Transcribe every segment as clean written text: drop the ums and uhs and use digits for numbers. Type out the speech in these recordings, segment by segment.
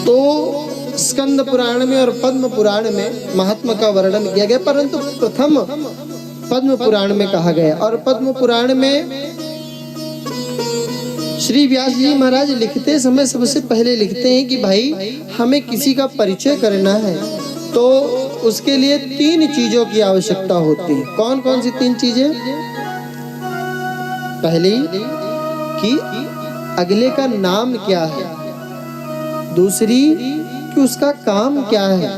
तो स्कंद पुराण में और पद्म पुराण में महात्मा का वर्णन किया गया, परंतु प्रथम पद्म पुराण में कहा गया। और पद्म पुराण में श्री व्यास जी महाराज लिखते समय सबसे पहले लिखते हैं कि भाई हमें किसी का परिचय करना है तो उसके लिए 3 चीजों की आवश्यकता होती है। कौन कौन सी 3 चीजें? पहली कि अगले का नाम क्या है, दूसरी कि उसका काम क्या है,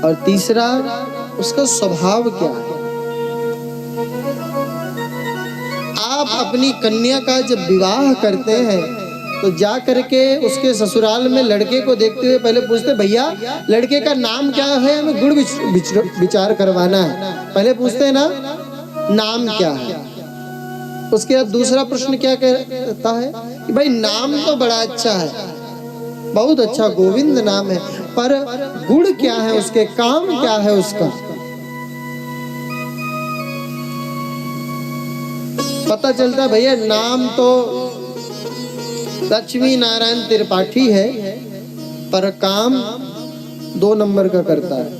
और तीसरा उसका स्वभाव क्या है। आप अपनी कन्या का जब विवाह करते हैं तो जा करके उसके ससुराल में लड़के को देखते हुए पहले पूछते, भैया लड़के का नाम क्या है, हमें गुण विचार करवाना है। पहले पूछते हैं ना, नाम क्या है। उसके बाद दूसरा प्रश्न क्या कहता है कि भाई नाम तो बड़ा अच्छा है, बहुत अच्छा गोविंद नाम है, पर गुण क्या है उसके, काम क्या है उसका। पता चलता है भैया नाम तो लक्ष्मी नारायण त्रिपाठी है, पर काम 2 नंबर का करता है।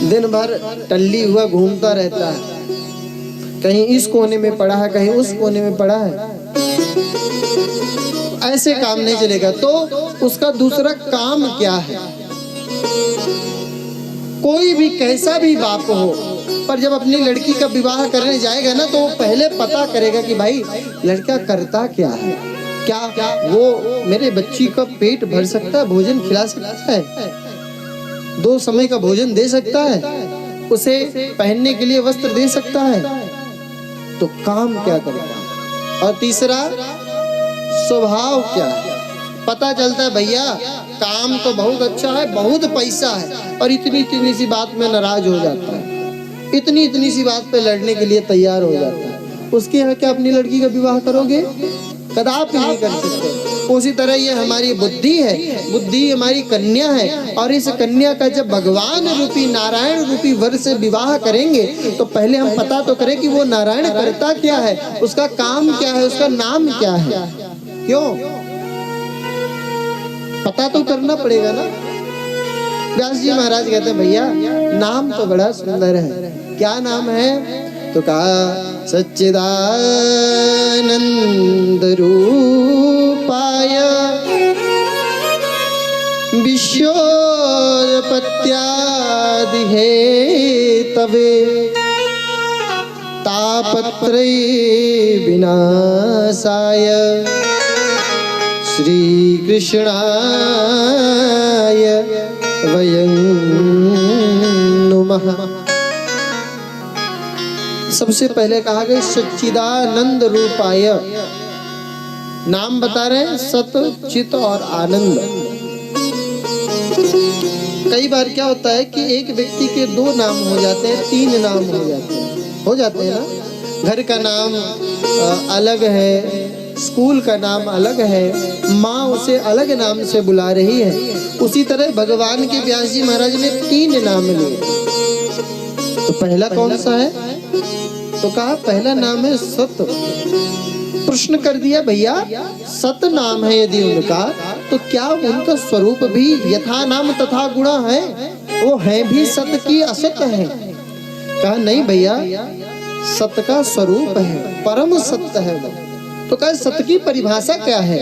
दिन भर टल्ली हुआ घूमता रहता है, कहीं इस कोने में पड़ा है, कहीं उस कोने में पड़ा है। ऐसे काम नहीं चलेगा। तो उसका दूसरा काम क्या है। कोई भी कैसा भी बाप हो, पर जब अपनी लड़की का विवाह करने जाएगा ना तो वो पहले पता करेगा कि भाई लड़का करता क्या है, क्या वो मेरे बच्ची का पेट भर सकता है, भोजन खिला सकता है, 2 समय का भोजन दे सकता है, उसे पहनने के लिए वस्त्र दे सकता है, तो काम क्या करेगा। और तीसरा स्वभाव क्या है। पता चलता है भैया काम तो बहुत अच्छा है, बहुत पैसा है, और इतनी सी बात में नाराज हो जाता है, इतनी सी बात पे लड़ने के लिए तैयार हो जाता है। उसके यहाँ क्या अपनी लड़की का विवाह करोगे? कदापि नहीं कर सकते। उसी तरह ये हमारी बुद्धि है, बुद्धि हमारी कन्या है, और इस कन्या का जब भगवान रूपी नारायण रूपी वर से विवाह करेंगे तो पहले हम पता तो करें कि वो नारायण करता क्या है, उसका काम क्या है, उसका नाम क्या है। क्यों? पता तो करना पड़ेगा ना। व्यास जी महाराज कहते हैं भैया नाम तो बड़ा सुंदर है, क्या नाम है? तो कहा सच्चिदानंद रूपाय विश्वोत्पत्त्यादि हेतवे तापत्रय विनाशाय श्री कृष्णाय वयं नुमः। सबसे पहले कहा गया सच्चिदानंद रूपाय, नाम बता रहे हैं सत चित और आनंद। कई बार क्या होता है कि एक व्यक्ति के 2 नाम हो जाते हैं, 3 नाम हो जाते हैं ना। घर का नाम अलग है, स्कूल का नाम अलग है, माँ उसे अलग नाम से बुला रही है। उसी तरह भगवान के व्यास जी महाराज ने 3 नाम लिए। तो पहला कौन सा है? तो कहा पहला नाम है सत। प्रश्न कर दिया भैया सत नाम है यदि उनका, तो क्या उनका स्वरूप भी यथा नाम तथा गुणा है, वो है भी सत की असत है? कहा नहीं भैया, सत का स्वरूप है, परम सत्य है वो। तो कहा सत की परिभाषा क्या है?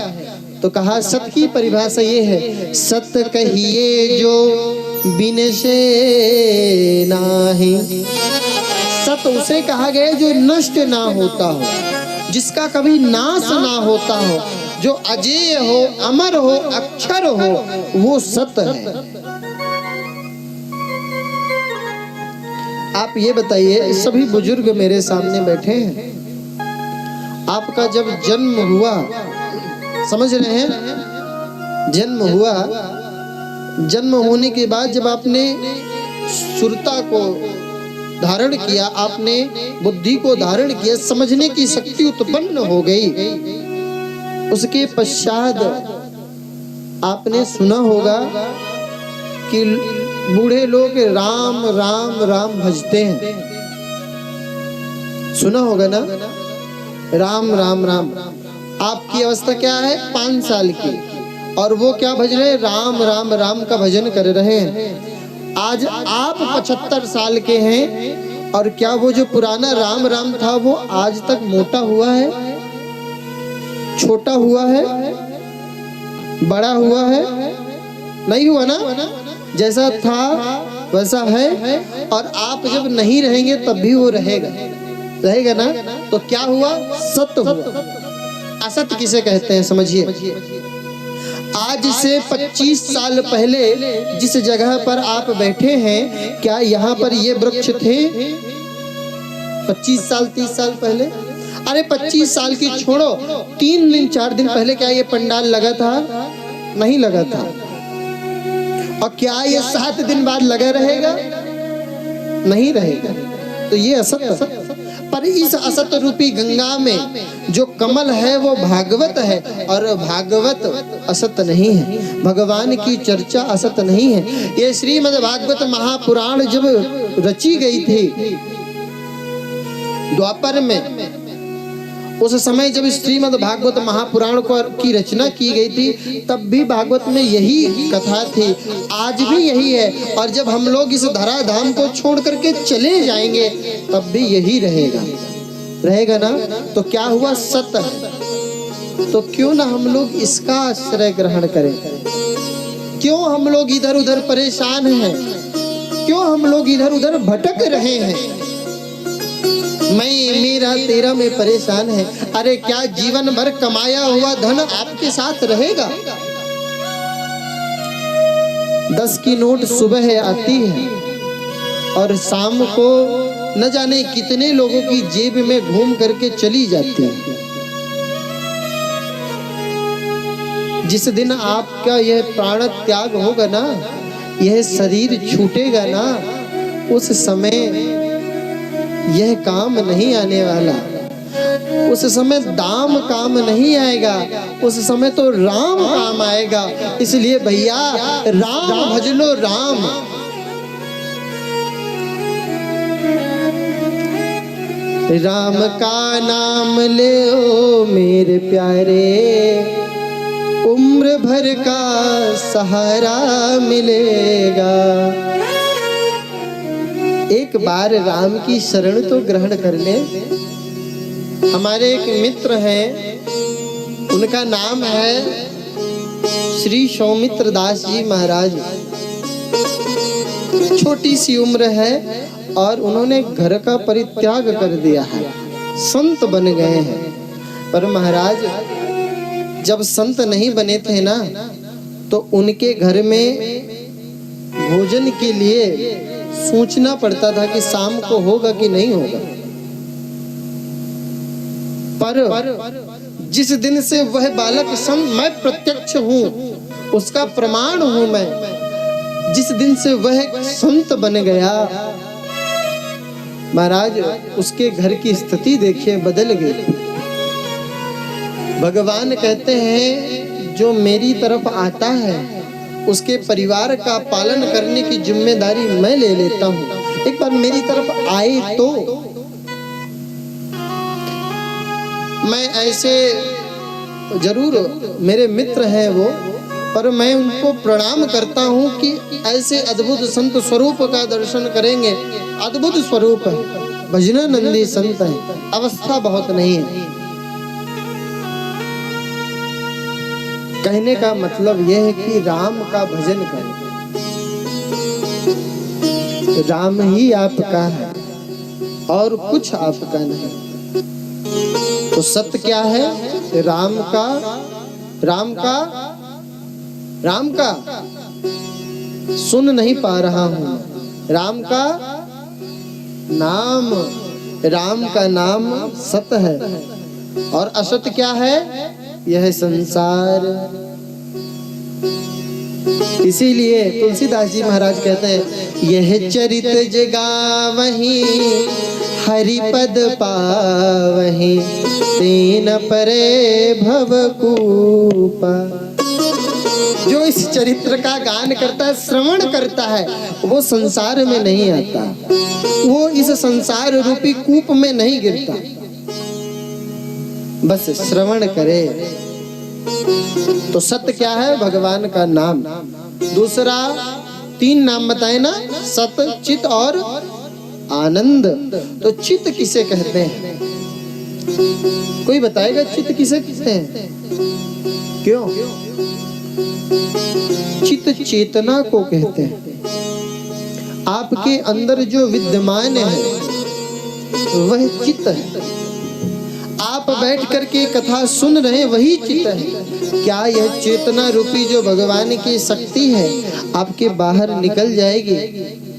तो कहा सत की परिभाषा ये है, सत्य कहिए जो बिनसे नाही। सत उसे कहा गया जो नष्ट ना होता हो, जिसका कभी नाश ना होता हो, जो अजेय हो, अमर हो, अक्षर हो, वो सत्य है। आप ये बताइए, सभी बुजुर्ग मेरे सामने बैठे हैं, आपका जब जन्म हुआ, समझ रहे हैं, जन्म हुआ, जन्म होने के बाद जब आपने सुरता को धारण किया, आपने बुद्धि को धारण किया, समझने की शक्ति उत्पन्न हो गई, उसके पश्चात आपने सुना होगा कि बूढ़े लोग राम राम राम भजते हैं। सुना होगा ना, राम राम राम। आपकी अवस्था क्या है? 5 साल की, और वो क्या भज रहे? राम राम राम का भजन कर रहे हैं। आज आप 75 साल के हैं, और क्या वो जो पुराना राम राम था वो आज तक मोटा हुआ है, छोटा हुआ है, बड़ा हुआ है? नहीं हुआ ना। जैसा था वैसा है, और आप जब नहीं रहेंगे तब भी वो रहेगा, रहेगा ना। तो क्या हुआ? सत्य हुआ। असत्य किसे कहते हैं समझिए। आज से 25 साल पहले जिस जगह पर आप बैठे हैं, क्या यहाँ पर ये वृक्ष थे 25 साल 30 साल पहले? अरे 25 साल की छोड़ो, 3 दिन 4 दिन पहले क्या ये पंडाल लगा था? नहीं लगा था। और क्या ये 7 दिन बाद लगा रहेगा? नहीं रहेगा। तो ये असत्य। पर इस असत्य रूपी गंगा में जो कमल है वो भागवत है, और भागवत असत्य नहीं है। भगवान की चर्चा असत्य नहीं है। ये श्रीमद् भागवत महापुराण जब रची गई थी द्वापर में, उस समय जब श्रीमद् भागवत महापुराण की रचना की गई थी, तब भी भागवत में यही कथा थी, आज भी यही है। और जब हम लोग इस धराधाम को छोड़ करके चले जाएंगे तब भी यही रहेगा, रहेगा ना। तो क्या हुआ? सत्य है। तो क्यों ना हम लोग इसका आश्रय ग्रहण करें? क्यों हम लोग इधर उधर परेशान हैं? क्यों हम लोग इधर उधर भटक रहे हैं? मैं मेरा तेरा में परेशान है। अरे क्या जीवन भर कमाया हुआ धन आपके साथ रहेगा? 10 की नोट सुबह आती है और शाम को न जाने कितने लोगों की जेब में घूम करके चली जाती है। जिस दिन आपका यह प्राण त्याग होगा ना, यह शरीर छूटेगा ना, उस समय यह काम नहीं आने वाला। उस समय दाम काम नहीं आएगा, उस समय तो राम काम आएगा। इसलिए भैया राम भज लो, राम। राम का नाम ले ओ मेरे प्यारे, उम्र भर का सहारा मिलेगा। एक बार राम की शरण तो ग्रहण कर ले। हमारे एक मित्र हैं, उनका नाम है श्री सौमित्र दास जी महाराज। छोटी सी उम्र है और उन्होंने घर का परित्याग कर दिया है, संत बन गए हैं। पर महाराज जब संत नहीं बने थे ना, तो उनके घर में भोजन के लिए सोचना पड़ता था कि शाम को होगा कि नहीं होगा। पर जिस दिन से वह बालक संत, मैं प्रत्यक्ष हूँ, उसका प्रमाण हूँ मैं, जिस दिन से वह संत बन गया महाराज, उसके घर की स्थिति देखिए बदल गई। भगवान कहते हैं जो मेरी तरफ आता है उसके परिवार का पालन करने की जिम्मेदारी मैं ले लेता हूँ। एक बार मेरी तरफ आए तो मैं ऐसे, जरूर मेरे मित्र हैं वो, पर मैं उनको प्रणाम करता हूँ कि ऐसे अद्भुत संत स्वरूप का दर्शन करेंगे। अद्भुत स्वरूप है, भजनानंदी संत है, अवस्था बहुत नहीं है। कहने का मतलब यह है कि राम का भजन करें, राम ही आपका है और कुछ आपका नहीं। तो सत्य क्या है? राम का, राम का, राम का सुन नहीं पा रहा हूं। राम का नाम, राम का नाम सत्य है, और असत्य क्या है? यह संसार। इसीलिए तुलसीदास जी महाराज कहते हैं, यह चरित जगावहीं हरिपद पावहीं, तीन परे भवकूपा। जो इस चरित्र का गान करता है, श्रवण करता है, वो संसार में नहीं आता, वो इस संसार रूपी कूप में नहीं गिरता। बस श्रवण करे। तो सत्य क्या है? भगवान का नाम। दूसरा 3 नाम बताए ना, सत, चित और आनंद। तो चित किसे कहते हैं? कोई बताएगा चित किसे कहते हैं? क्यों? चित चेतना को कहते हैं। आपके अंदर जो विद्यमान है वह चित है। आप बैठ करके कथा सुन रहे वही चित है। क्या यह चेतना रूपी जो भगवान की शक्ति है आपके बाहर निकल जाएगी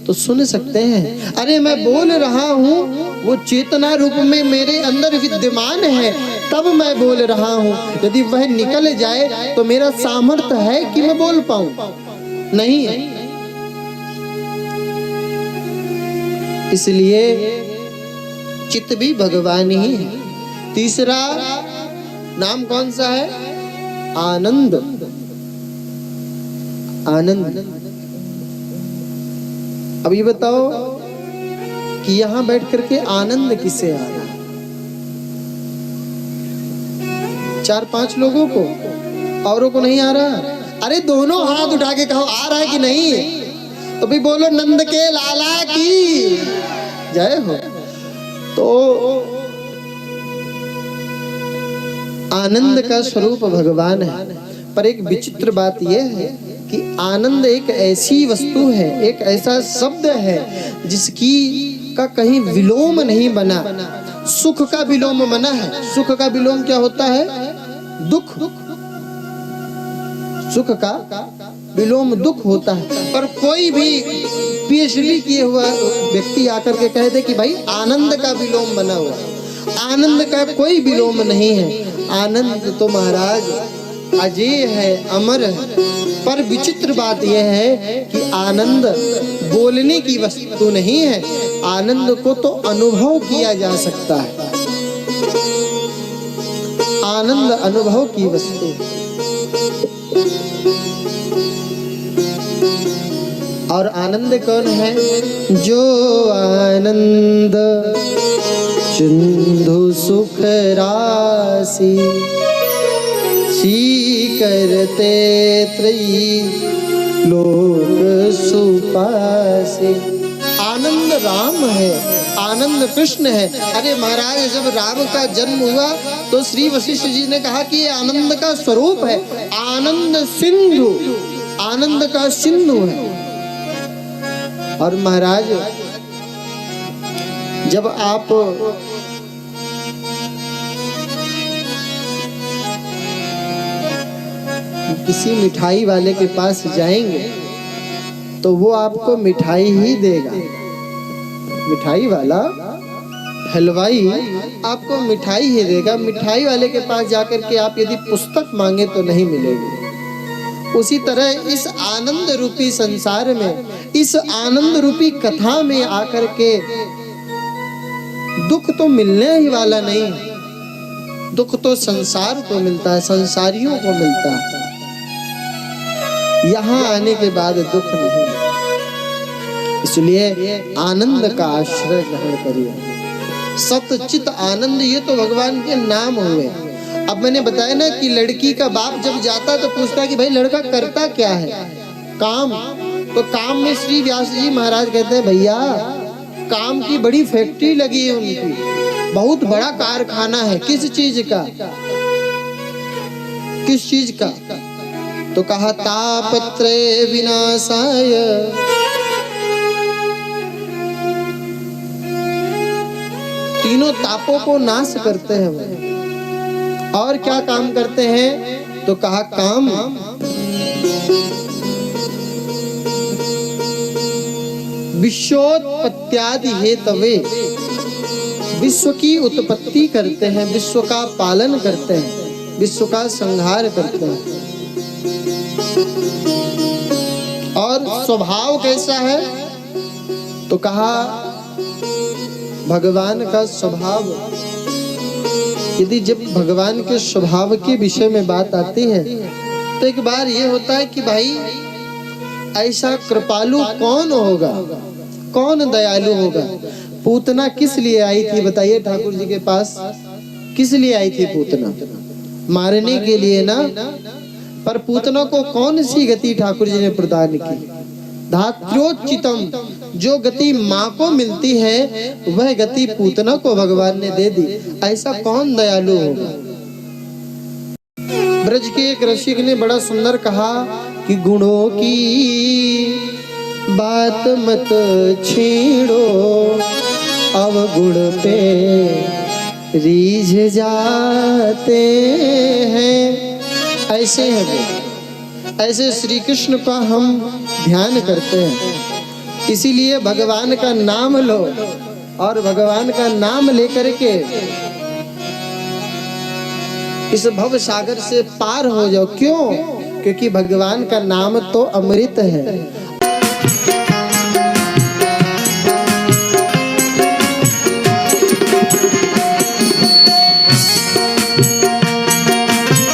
तो सुन सकते हैं? अरे मैं बोल रहा हूँ, वो चेतना रूप में मेरे अंदर विद्यमान है, तब मैं बोल रहा हूँ। यदि वह निकल जाए तो मेरा सामर्थ्य है कि मैं बोल पाऊं? नहीं है। इसलिए चित्त भी भगवान ही है। तीसरा नाम कौन सा है? आनंद। आनंद। अब ये बताओ कि यहां बैठ करके आनंद किसे आ रहा है? 4-5 लोगों को, औरों को नहीं आ रहा? अरे दोनों हाथ उठा के कहो आ रहा है कि नहीं? तो भी बोलो नंद के लाला की जय हो। तो आनंद का स्वरूप भगवान है। पर एक विचित्र बात यह है कि आनंद एक ऐसी वस्तु है, एक ऐसा शब्द है जिसकी का कहीं विलोम नहीं बना। सुख का विलोम बना है। सुख का विलोम क्या होता है? दुख। सुख का विलोम दुख होता है। पर कोई भी पीएचडी किए हुआ व्यक्ति आकर के कह दे कि भाई आनंद का विलोम बना हुआ, आनंद का कोई विलोम नहीं है। आनंद तो महाराज अजय है, अमर है। पर विचित्र बात यह है कि आनंद बोलने की वस्तु नहीं है। आनंद को तो अनुभव किया जा सकता है। आनंद अनुभव की वस्तु। और आनंद कौन है? जो आनंद सिंधु सुख राशि करते त्रयी लोक सुपासे। आनंद राम है, आनंद कृष्ण है। अरे महाराज जब राम का जन्म हुआ तो श्री वशिष्ठ जी ने कहा कि ये आनंद का स्वरूप है। आनंद सिंधु, आनंद का सिंधु है। और महाराज जब आप किसी मिठाई वाले के पास जाएंगे तो वो आपको मिठाई ही देगा। मिठाई वाला, हलवाई आपको मिठाई ही देगा। मिठाई वाले के पास जाकर के आप यदि पुस्तक मांगे तो नहीं मिलेगी। उसी तरह इस आनंद रूपी संसार में, इस आनंद रूपी कथा में आकर के दुख तो मिलने ही वाला नहीं। दुख तो संसार को मिलता है, संसारियों को मिलता है। यहाँ आने के बाद दुख नहीं। इसलिए आनंद का आश्रय ग्रहण करिए। सत चित आनंद, ये तो भगवान के नाम हुए। अब मैंने बताया ना कि लड़की का बाप जब जाता तो पूछता कि भाई लड़का करता क्या है? काम। तो काम में श्री व्यास जी महाराज कहते हैं भैया काम की बड़ी फैक्ट्री लगी है उनकी, बहुत बड़ा कारखाना है। किस चीज का? किस चीज का? तो कहा तापत्रय विनाशाय, तीनों तापों को नाश करते हैं वो। और क्या काम करते हैं? तो कहा काम विश्वोत्पत्त्यादि हेतवे, विश्व की उत्पत्ति करते हैं, विश्व का पालन करते हैं, विश्व का संहार करते हैं। और स्वभाव कैसा है? तो कहा भगवान का स्वभाव। यदि जब भगवान के स्वभाव के विषय में बात आती है तो एक बार ये होता है कि भाई ऐसा कृपालु कौन होगा, कौन दयालु होगा? पूतना किस लिए आई थी बताइए ठाकुर जी के पास? किस लिए आई थी पूतना? मारने के लिए ना। पर पूतना को कौन सी गति ठाकुर जी ने प्रदान की? धात्रोचितम, जो गति माँ को मिलती है वह गति पूतना को भगवान ने दे दी। ऐसा कौन दयालु होगा? ब्रज के एक रसिक ने बड़ा सुंदर कहा कि गुणों की बात मत छेड़ो, अवगुण पे रीझ जाते हैं। ऐसे हैं वो, ऐसे श्री कृष्ण का हम ध्यान करते हैं। इसीलिए भगवान का नाम लो और भगवान का नाम लेकर के इस भव सागर से पार हो जाओ। क्यों? क्योंकि भगवान का नाम तो अमृत है